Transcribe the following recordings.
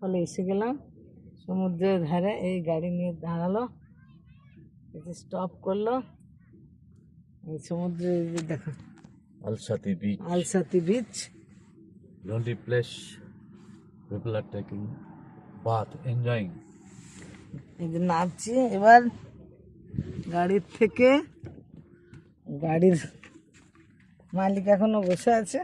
ফলে এসে গেলাম সমুদ্রের ধারে। এই গাড়ি নিয়ে দাঁড়ালো, স্টপ করলো, এই সমুদ্রে দেখো Alsati beach, Alsati beach. lonely place. People are taking bath, enjoying. এই যে নামছি এবার গাড়ির থেকে। গাড়ির মালিক এখনো বসে আছে।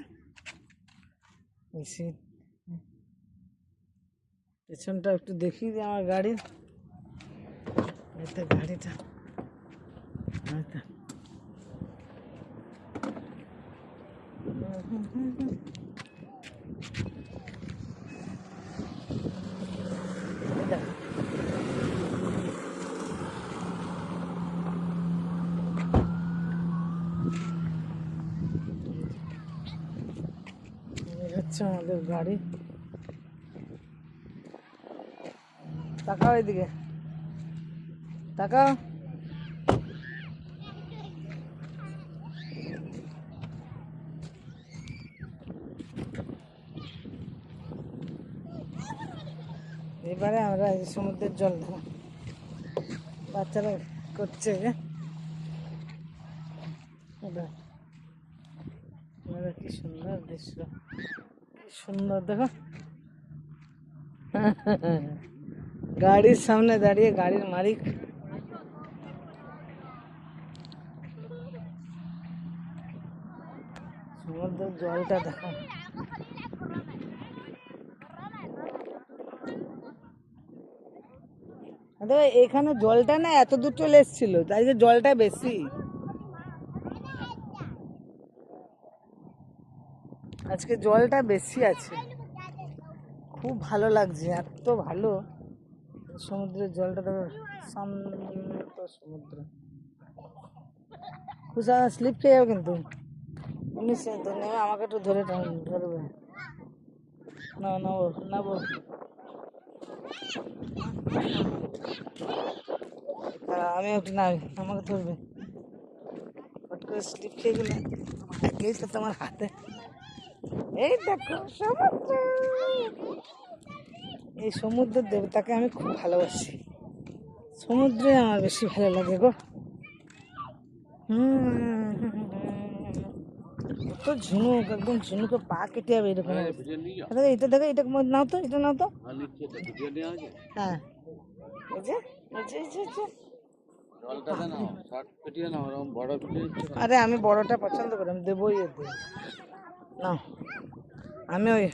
পেছনটা একটু দেখি যে আমার গাড়ির, গাড়িটা হচ্ছে আমাদের গাড়ি। তাকাও এদিকে, তাকাও। এবারে আমরা এই সমুদ্রের জল ধারা বাচ্চারা করছে। কি সুন্দর দৃশ্য, কি সুন্দর দেখো। গাড়ির সামনে দাঁড়িয়ে গাড়ির মালিক সমুদ্রের জলটা দেখো। এখানে জলটা না এত দূর চলে এসেছিল, তাই যে জলটা বেশি। আজকে জলটা বেশি আছে, খুব ভালো লাগছে, এত ভালো সমুদ্রের জলটা। দেখো শান্ত সমুদ্র। খুশা স্লিপ খেয়ে যাবে কিন্তু নিশ্চয় তো নেমে আমাকে একটু ধরবে। না নাবো নাবো। আমি একটু নামি, আমাকে ধরবে। হট করে স্লিপ খেয়ে গেলে একেই তো তোমার হাতে। এই দেখো সমুদ্র, এই সমুদ্রের দেবতাকে আমি খুব ভালোবাসি। সমুদ্রে আমার বেশি ভালো লাগে গো। তো ঝিনুক, একদম ঝিনুকে পা কেটে যাবে এরকম। এটা দেখো, এটা নাও তো, এটা নাও তো। হ্যাঁ আরে আমি বড়টা পছন্দ করি, আমি দেবোই এতে। না আমি ওই